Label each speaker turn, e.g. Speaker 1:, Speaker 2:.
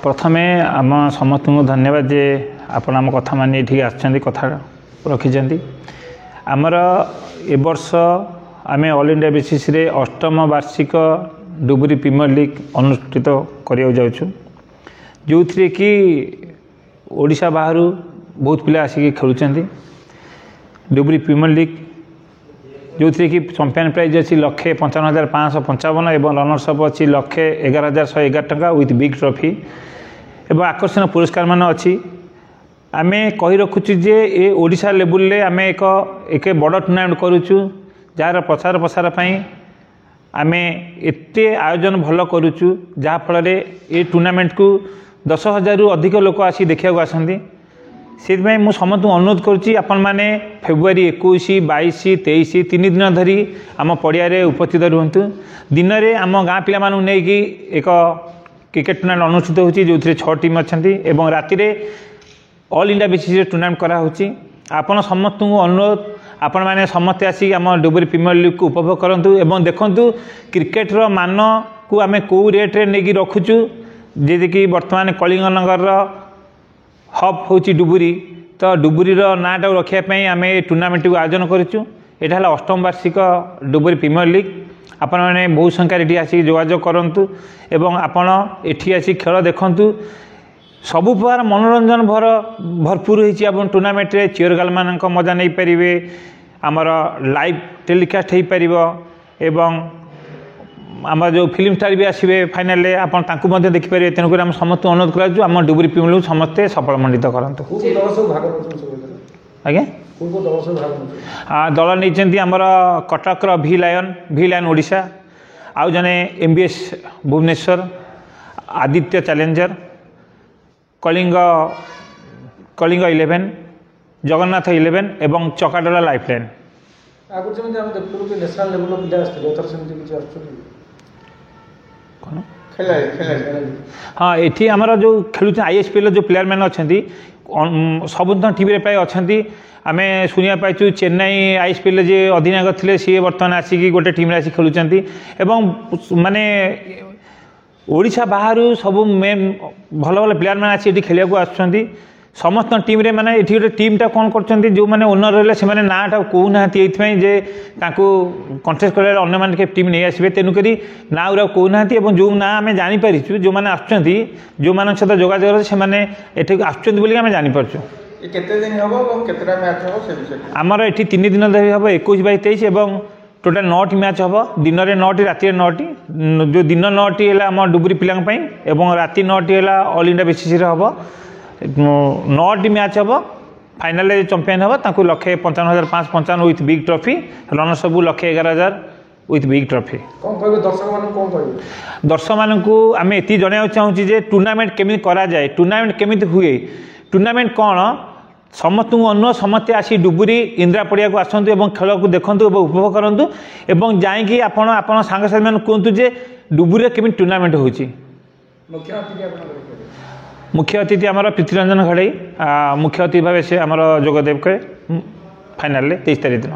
Speaker 1: प्रथमे आम समस्त को धन्यवाद जे आपण आम कथा मानी ये आछंती कथा रखिंट आमर ए वर्ष आम ऑल इंडिया बेसिस रे 8म वार्षिक डुबुरी प्रीमियर लीग अनुष्ठित करिया जाउछु जो थी कि ओडिशा बाहर बहुत पिला आसिक खेलुंट डुबुरी प्रीमियर लीग जो थी कि चैंपियन प्राइज अच्छी 1,55,555 एवं रनर्स अप अच्छी 1,11,111 टंका विथ बिग ट्रॉफी एवं आकर्षण पुरस्कार मान अच्छी आम कही रखुचु जे ए ओडिशा लेवल रे आम एक बड़ टूर्नामेंट करुचु जार प्रचार प्रसार आम एते आयोजन भल करुचु जहाँफल ये टूर्नामेंट को 10,000 रु अधिक लोक आसी देखा आसती से मुझे समस्त अनुरोध करुच्ची आपण मैंने फेब्रुआरी 21, 22, 23 3 दिन धरी आम पड़िया उपस्थित रुहतु दिन में आम गाँ पिला नहीं कि एक क्रिकेट टूर्नामेंट अनुष्ठित होची जो 6 टीम अच्छा राति ऑल इंडिया बेसिस टूर्नामेंट कराऊँगी आपण समस्त को अनुरोध आपण मैंने समस्ते आसिक आम डुबुरी प्रीमियर लीग को उपभोग करूँ एवं देखूँ क्रिकेटर मान को आम कौ रेट्रे नहीं रखुचु जी कि बर्तमान कलिंगनगर हब हूँ डुबुरी तो डुबुरी नाटा रखापी आम ये टूर्नामेंट को आयोजन करूँ यहाँ 8म वार्षिक डुबुरी प्रीमियर लीग आपण मैंने बहुत संख्यार ये आसिक जोगाजोग करूँ एवं आपण एठी आसिक खेल देखूँ सबु प्रकार मनोरंजन भरपूर होती आप टूर्नामेंट रे चेयर गर्ल मान मजा नहीं पारे आमर लाइव टेलीकास्ट हो पार एवं आम जो फिल्म स्टार भी आसवे फाइनाल आप देखिपारे तेणुक आम समस्त अनुरोध करूँ आम डुबुरी प्रीमियर लीग समस्ते सफल मंडित करूँ आज्ञा दल नहीं आमर कटकर वी लायन ओडिशा आउ जने MBS भुवनेश्वर आदित्य चैलेंजर कलिंग 11 जगन्नाथ 11 एवं चकाडोला लाइफलाइन हाँ ये आमर जो खेलु ISPL जो प्लेयर मैंने अच्छा सब टीम प्राय अच्छा आम शुणा पाइचु चेन्नई ISPL जे अधिनायक थे सी बर्तमान आसिक गोटे टीम आसिक खेलुंट एवं माने ओडिशा बाहर सब मेन भल भल प्लेयर मैंने आसी खेल आसुँच समस्त टीम रे माने ये गोटे टीमटा कौन कर जो मैंने ओनर रहे से नाटा कहूना ये कंटेस्ट कर अन्य मैंने टीम नहीं आसवे तेणुक ना गुरा कहूना जो ना आम जानीपारिचु जो मैंने आसुँच जो मान सहित जोगाजोग से आम जानीपारचु आमर ये 3 दिन धरी हम 21, 22, 23 एवं टोटाल 9टी मैच हम दिन में 9टी राति 9टी जो दिन 9टी है आम डुबुरी पिलांपाई एवं राति 9टी है ऑल इंडिया बेसिस हम 9टी मैच हम फाइनाल चैंपियन हम 1,55,555 विथ बिग ट्रॉफी रनर सब 1,11,000 विथ बिग ट्रॉफी दर्शक मानक आम ये जन चाहूँ टूर्नामेंट केमी करा जाए टूर्नामेंट केमी हुए टूर्नामेंट कौन समस्त को अनुरोध समस्ते आसी डुबुरी इंदिरा पड़िया को आसतु और खेल को देखूँ उपभोग करूँ और जाकि आप सांगसाथी मैंने कहतु जे डुबुरी केमी टूर्नामेंट होची मुख्य अतिथि आमर पृथ्वीरंजन घड़ई मुख्य अतिथि भाव से आमर जोगदेव करे फाइनाल 23 तारीख दिन।